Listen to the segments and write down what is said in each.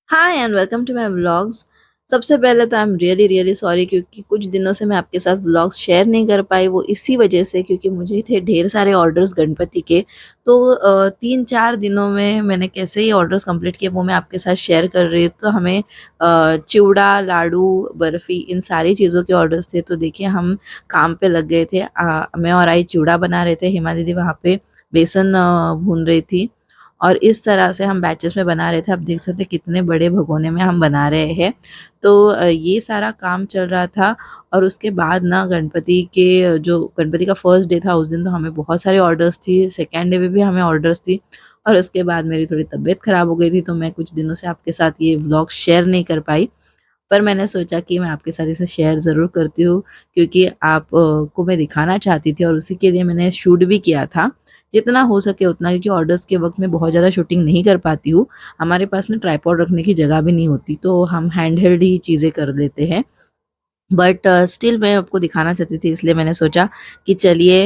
Hi and welcome to my vlogs. सबसे पहले तो I am really really sorry क्योंकि कुछ दिनों से मैं आपके साथ व्लॉग्स शेयर नहीं कर पाई। वो इसी वजह से क्योंकि मुझे थे ढेर सारे ऑर्डर्स गणपति के। तो 3-4 दिनों में मैंने कैसे ही ऑर्डर्स कंप्लीट किए वो मैं आपके साथ शेयर कर रही हूँ। तो हमें चिवड़ा, लाडू, बर्फ़ी इन सारी चीज़ों के ऑर्डर्स थे। तो देखिए हम काम पे लग गए थे। मैं और आई चिवड़ा बना रहे थे, हेमा दीदी वहाँ पे बेसन भून रही थी। और इस तरह से हम बैचेस में बना रहे थे। आप देख सकते हैं कितने बड़े भगोने में हम बना रहे हैं। तो ये सारा काम चल रहा था। और उसके बाद ना गणपति के जो गणपति का फर्स्ट डे था उस दिन तो हमें बहुत सारे ऑर्डर्स थी, सेकंड डे में भी हमें ऑर्डर्स थी। और उसके बाद मेरी थोड़ी तबीयत ख़राब हो गई थी तो मैं कुछ दिनों से आपके साथ ये व्लॉग शेयर नहीं कर पाई। पर मैंने सोचा कि मैं आपके साथ इसे शेयर ज़रूर करती हूँ क्योंकि आप को मैं दिखाना चाहती थी और उसी के लिए मैंने शूट भी किया था, जितना हो सके उतना, क्योंकि ऑर्डर्स के वक़्त मैं बहुत ज़्यादा शूटिंग नहीं कर पाती हूँ। हमारे पास ना ट्राइपॉड रखने की जगह भी नहीं होती, तो हम हैंड हेल्ड ही चीज़ें कर देते हैं। बट स्टिल मैं आपको दिखाना चाहती थी, इसलिए मैंने सोचा कि चलिए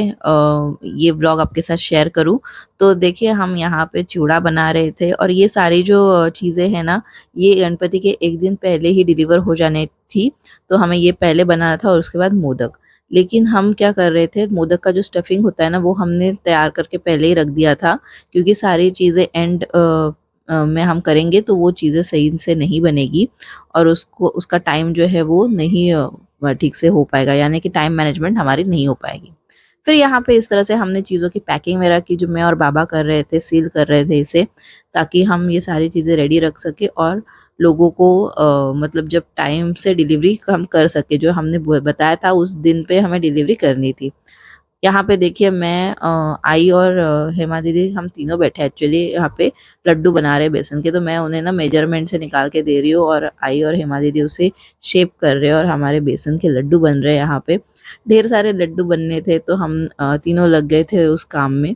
ये व्लॉग आपके साथ शेयर करूं। तो देखिए हम यहाँ पे चूड़ा बना रहे थे और ये सारी जो चीज़ें हैं ना, ये गणपति के एक दिन पहले ही डिलीवर हो जाने थी। तो हमें ये पहले बनाना था और उसके बाद मोदक। लेकिन हम क्या कर रहे थे, मोदक का जो स्टफिंग होता है ना वो हमने तैयार करके पहले ही रख दिया था, क्योंकि सारी चीज़ें एंड में हम करेंगे तो वो चीज़ें सही से नहीं बनेगी और उसको उसका टाइम जो है वो नहीं ठीक से हो पाएगा, यानी कि टाइम मैनेजमेंट हमारी नहीं हो पाएगी। फिर यहाँ पे इस तरह से हमने चीज़ों की पैकिंग वगैरह की, जो मैं और बाबा कर रहे थे, सील कर रहे थे इसे, ताकि हम ये सारी चीज़ें रेडी रख सके और लोगों को मतलब जब टाइम से डिलीवरी हम कर सके, जो हमने बताया था उस दिन पे हमें डिलीवरी करनी थी। यहाँ पे देखिए मैं आई और हेमा दीदी हम तीनों बैठे एक्चुअली यहाँ पे लड्डू बना रहे हैं बेसन के। तो मैं उन्हें ना मेजरमेंट से निकाल के दे रही हूँ और आई और हेमा दीदी उसे शेप कर रहे हैं और हमारे बेसन के लड्डू बन रहे हैं। यहाँ पे ढेर सारे लड्डू बनने थे तो हम तीनों लग गए थे उस काम में।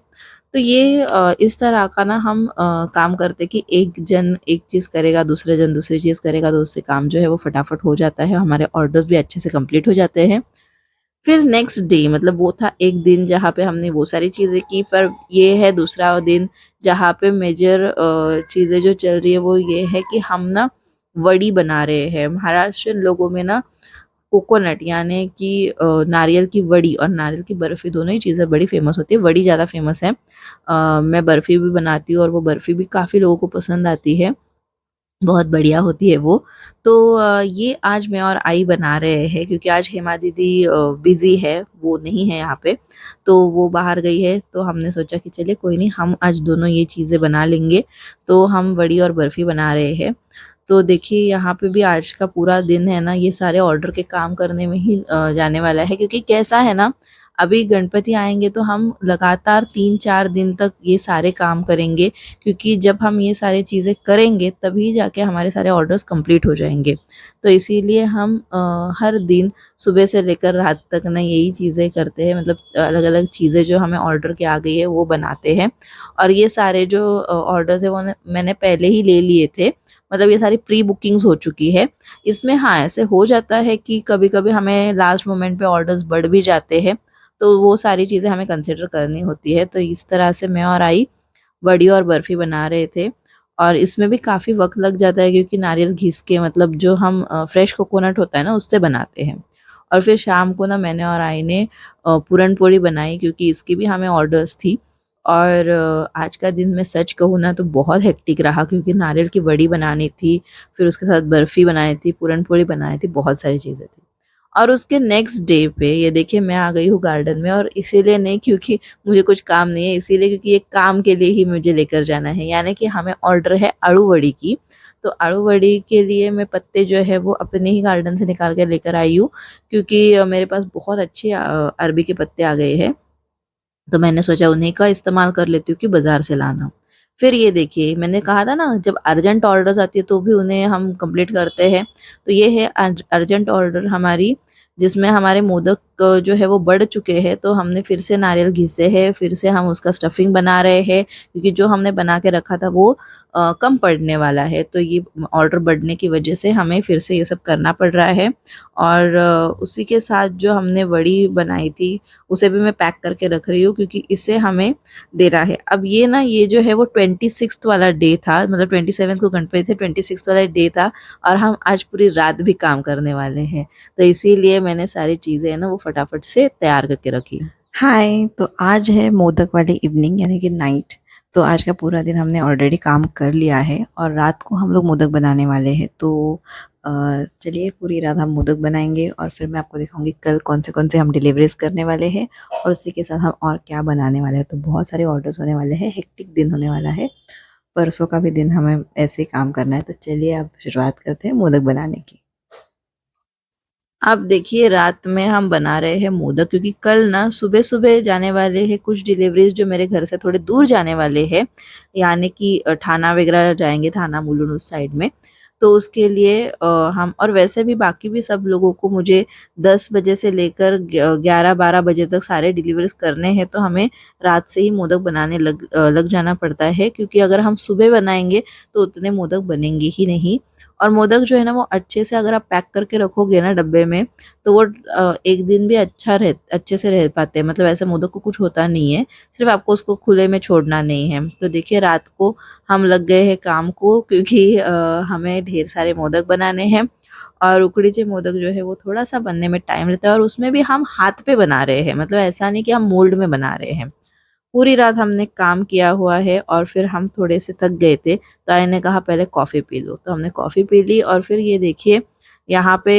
तो ये इस तरह का ना हम काम करते कि एक जन एक चीज़ करेगा, दूसरे जन दूसरी चीज़ करेगा, तो उससे काम जो है वो फटाफट हो जाता है, हमारे ऑर्डर्स भी अच्छे से कंप्लीट हो जाते हैं। फिर नेक्स्ट डे, मतलब वो था एक दिन जहाँ पे हमने वो सारी चीज़ें की, पर ये है दूसरा दिन जहाँ पे मेजर चीज़ें जो चल रही है वो ये है कि हम ना वड़ी बना रहे हैं। महाराष्ट्रियन लोगों में ना कोकोनट यानी कि नारियल की वड़ी और नारियल की बर्फ़ी दोनों ही चीज़ें बड़ी फ़ेमस होती है। वड़ी ज़्यादा फ़ेमस है। मैं बर्फ़ी भी बनाती हूँ और वो बर्फ़ी भी काफ़ी लोगों को पसंद आती है। बहुत बढ़िया होती है वो। तो ये आज मैं और आई बना रहे हैं क्योंकि आज हेमा दीदी बिज़ी है, वो नहीं है यहाँ पे, तो वो बाहर गई है। तो हमने सोचा कि चलिए कोई नहीं, हम आज दोनों ये चीज़ें बना लेंगे। तो हम वड़ी और बर्फ़ी बना रहे हैं। तो देखिए यहाँ पे भी आज का पूरा दिन है ना, ये सारे ऑर्डर के काम करने में ही जाने वाला है, क्योंकि कैसा है ना, अभी गणपति आएँगे तो हम लगातार 3-4 दिन तक ये सारे काम करेंगे, क्योंकि जब हम ये सारी चीज़ें करेंगे तभी जाके हमारे सारे ऑर्डर्स कंप्लीट हो जाएँगे। तो इसीलिए हम हर दिन सुबह से लेकर रात तक ना यही चीज़ें करते हैं, मतलब अलग-अलग चीज़ें जो हमें ऑर्डर के आ गई है वो बनाते हैं। और ये सारे जो ऑर्डर्स हैं वो मैंने पहले ही ले लिए थे, मतलब ये सारी प्री बुकिंग्स हो चुकी है। इसमें हाँ, ऐसे हो जाता है कि कभी-कभी हमें लास्ट मोमेंट पे ऑर्डर्स बढ़ भी जाते हैं, तो वो सारी चीज़ें हमें कंसिडर करनी होती है। तो इस तरह से मैं और आई वड़ी और बर्फ़ी बना रहे थे। और इसमें भी काफ़ी वक़्त लग जाता है क्योंकि नारियल घिस के, मतलब जो हम फ्रेश कोकोनट होता है ना उससे बनाते हैं। और फिर शाम को ना मैंने और आई ने पूरन पोली बनाई, क्योंकि इसकी भी हमें ऑर्डर्स थी। और आज का दिन मैं सच कहूँ ना तो बहुत हेक्टिक रहा, क्योंकि नारियल की बड़ी बनानी थी, फिर उसके साथ बर्फ़ी बनाई थी, पूरन पोली बनाई थी, बहुत सारी चीज़ें थी। और उसके नेक्स्ट डे पे ये देखिए मैं आ गई हूँ गार्डन में, और इसीलिए नहीं क्योंकि मुझे कुछ काम नहीं है, इसीलिए क्योंकि ये काम के लिए ही मुझे लेकर जाना है। यानी कि हमें ऑर्डर है आलू वड़ी की। तो आलू वड़ी के लिए मैं पत्ते जो है वो अपने ही गार्डन से निकाल के लेकर आई हूँ, क्योंकि मेरे पास बहुत अच्छे अरबी के पत्ते आ गए हैं। तो मैंने सोचा उन्हीं का इस्तेमाल कर लेती हूँ कि बाज़ार से लाना। फिर ये देखिए मैंने कहा था ना, जब अर्जेंट ऑर्डर्स आती है तो भी उन्हें हम कंप्लीट करते हैं। तो ये है अर्जेंट ऑर्डर हमारी जिसमें हमारे मोदक जो है वो बढ़ चुके हैं, तो हमने फिर से नारियल घिसे हैं, फिर से हम उसका स्टफिंग बना रहे हैं क्योंकि जो हमने बना के रखा था वो कम पड़ने वाला है। तो ये ऑर्डर बढ़ने की वजह से हमें फिर से ये सब करना पड़ रहा है। और उसी के साथ जो हमने वड़ी बनाई थी उसे भी मैं पैक करके रख रही हूँ क्योंकि इसे हमें देना है। अब ये ना, ये जो है वो 26th वाला डे था, मतलब 27 को गणपति थे, 26 वाला डे था और हम आज पूरी रात भी काम करने वाले हैं। तो इसीलिए मैंने सारी चीज़ें ना वो फटाफट से तैयार करके रखी। हाय, तो आज है मोदक वाली इवनिंग यानी कि नाइट। तो आज का पूरा दिन हमने ऑलरेडी काम कर लिया है और रात को हम लोग मोदक बनाने वाले हैं। तो अ, चलिए पूरी रात हम मोदक बनाएंगे और फिर मैं आपको दिखाऊंगी कल कौन से हम डिलीवरीज करने वाले हैं और उसी के साथ हम और क्या बनाने वाले हैं। तो बहुत सारे ऑर्डर्स होने वाले हैं, हेक्टिक दिन होने वाला है। परसों का भी दिन हमें ऐसे ही काम करना है। तो चलिए अब शुरुआत करते हैं मोदक बनाने की। अब देखिए, रात में हम बना रहे हैं मोदक क्योंकि कल ना सुबह-सुबह जाने वाले हैं कुछ डिलीवरीज़ जो मेरे घर से थोड़े दूर जाने वाले हैं, यानी कि थाना वगैरह जाएँगे, थाना मुलुंड उस साइड में। तो उसके लिए हम, और वैसे भी बाकी भी सब लोगों को मुझे 10 बजे से लेकर 11-12 बजे तक सारे डिलीवरीज़ करने हैं, तो हमें रात से ही मोदक बनाने लग जाना पड़ता है क्योंकि अगर हम सुबह बनाएँगे तो उतने मोदक बनेंगे ही नहीं। और मोदक जो है ना वो अच्छे से अगर आप पैक करके रखोगे ना डब्बे में, तो वो एक दिन भी अच्छे से रह पाते हैं। मतलब ऐसे मोदक को कुछ होता नहीं है, सिर्फ़ आपको उसको खुले में छोड़ना नहीं है। तो देखिए, रात को हम लग गए हैं काम को क्योंकि हमें ढेर सारे मोदक बनाने हैं और उखड़ी मोदक जो है वो थोड़ा-सा बनने में टाइम लेता है और उसमें भी हम हाथ पे बना रहे हैं। मतलब ऐसा नहीं कि हम मोल्ड में बना रहे हैं। पूरी रात हमने काम किया हुआ है और फिर हम थोड़े से थक गए थे, तो आए ने कहा पहले कॉफ़ी पी लो, तो हमने कॉफ़ी पी ली और फिर ये देखिए यहाँ पे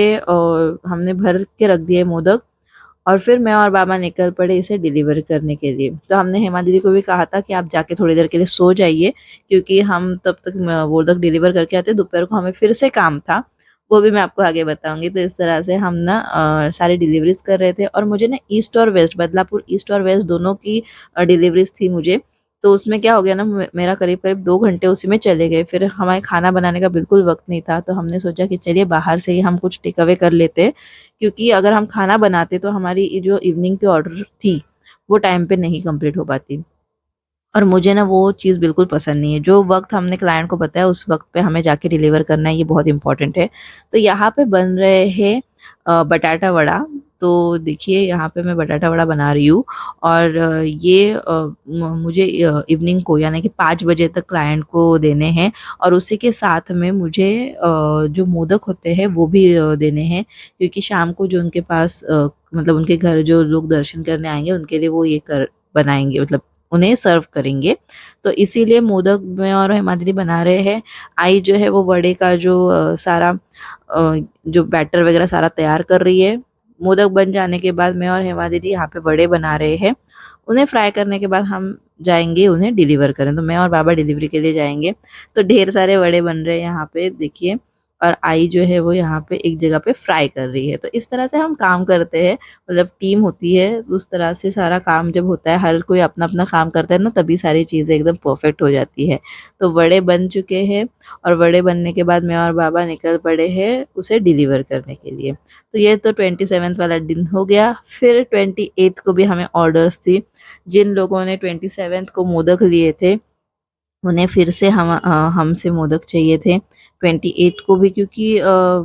हमने भर के रख दिए मोदक और फिर मैं और बाबा निकल पड़े इसे डिलीवर करने के लिए। तो हमने हेमा दीदी को भी कहा था कि आप जाके थोड़ी देर के लिए सो जाइए क्योंकि हम तब तक मोदक डिलीवर करके आते, दोपहर को हमें फिर से काम था, वो भी मैं आपको आगे बताऊँगी। तो इस तरह से हम ना सारी डिलीवरीज़ कर रहे थे और मुझे ना ईस्ट और वेस्ट, बदलापुर ईस्ट और वेस्ट दोनों की डिलीवरीज़ थी मुझे। तो उसमें क्या हो गया ना, मेरा करीब-करीब 2 घंटे उसी में चले गए। फिर हमारे खाना बनाने का बिल्कुल वक़्त नहीं था, तो हमने सोचा कि चलिए बाहर से ही हम कुछ टेक अवे कर लेते हैं, क्योंकि अगर हम खाना बनाते तो हमारी ये जो इवनिंग की ऑर्डर थी, वो टाइम पे नहीं कंप्लीट हो पाती। और मुझे ना वो चीज़ बिल्कुल पसंद नहीं है। जो वक़्त हमने क्लाइंट को बताया उस वक़्त पे हमें जाके डिलीवर करना है, ये बहुत इम्पोर्टेंट है। तो यहाँ पे बन रहे हैं बटाटा वड़ा। तो देखिए यहाँ पे मैं बटाटा वड़ा बना रही हूँ और ये मुझे इवनिंग को यानी कि 5 बजे तक क्लाइंट को देने हैं और उसी के साथ में मुझे जो मोदक होते हैं वो भी देने हैं क्योंकि शाम को जो उनके पास मतलब उनके घर जो लोग दर्शन करने आएँगे उनके लिए वो ये कर बनाएँगे, मतलब उन्हें सर्व करेंगे। तो इसीलिए मोदक मैं और हेमा दीदी बना रहे हैं। आई जो है वो वड़े का जो सारा जो बैटर वगैरह सारा तैयार कर रही है। मोदक बन जाने के बाद मैं और हेमा दीदी यहाँ पे वड़े बना रहे हैं। उन्हें फ्राई करने के बाद हम जाएँगे उन्हें डिलीवर करने। तो मैं और बाबा डिलीवरी के लिए जाएँगे। तो ढेर सारे वड़े बन रहे हैं यहाँ पे देखिए, और आई जो है वो यहाँ पे एक जगह पे फ्राई कर रही है। तो इस तरह से हम काम करते हैं, मतलब टीम होती है, उस तरह से सारा काम जब होता है, हर कोई अपना-अपना काम करता है ना, तभी सारी चीज़ें एकदम परफेक्ट हो जाती है। तो वड़े बन चुके हैं और वड़े बनने के बाद मैं और बाबा निकल पड़े हैं उसे डिलीवर करने के लिए। तो ये तो 27th वाला दिन हो गया। फिर 28th को भी हमें ऑर्डर्स थी। जिन लोगों ने 27th को मोदक लिए थे उन्हें फिर से हमसे मोदक चाहिए थे 28 को भी क्योंकि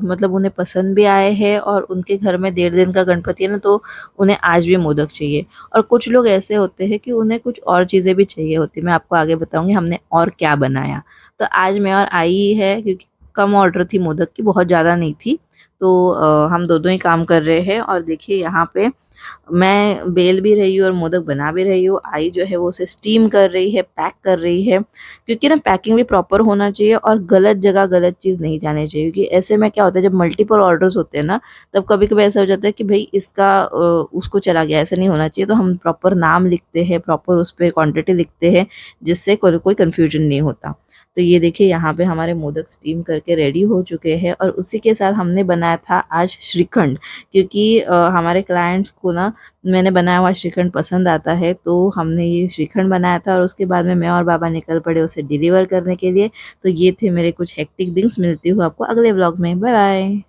मतलब उन्हें पसंद भी आए हैं और उनके घर में 1.5 दिन का गणपति है ना, तो उन्हें आज भी मोदक चाहिए। और कुछ लोग ऐसे होते हैं कि उन्हें कुछ और चीज़ें भी चाहिए होती हैं, मैं आपको आगे बताऊँगी हमने और क्या बनाया। तो आज मैं और आई ही है क्योंकि कम ऑर्डर थी मोदक की, बहुत ज़्यादा नहीं थी। तो हम दोनों ही काम कर रहे हैं और देखिए यहाँ पे मैं बेल भी रही हूँ और मोदक बना भी रही हूँ। आई जो है वो उसे स्टीम कर रही है, पैक कर रही है क्योंकि ना पैकिंग भी प्रॉपर होना चाहिए और गलत जगह गलत चीज़ नहीं जानी चाहिए क्योंकि ऐसे में क्या होता है जब मल्टीपल ऑर्डर्स होते हैं ना, तब कभी-कभी ऐसा हो जाता है कि भई इसका उसको चला गया, ऐसा नहीं होना चाहिए। तो हम प्रॉपर नाम लिखते हैं, प्रॉपर उस पे क्वांटिटी लिखते हैं जिससे कोई कोई कन्फ्यूजन नहीं होता। तो ये देखिए यहाँ पे हमारे मोदक स्टीम करके रेडी हो चुके हैं और उसी के साथ हमने बनाया था आज श्रीखंड क्योंकि हमारे क्लाइंट्स को ना मैंने बनाया हुआ श्रीखंड पसंद आता है, तो हमने ये श्रीखंड बनाया था और उसके बाद में मैं और बाबा निकल पड़े उसे डिलीवर करने के लिए। तो ये थे मेरे कुछ हेक्टिक थिंग्स। मिलती हूँ आपको अगले व्लॉग में। Bye bye.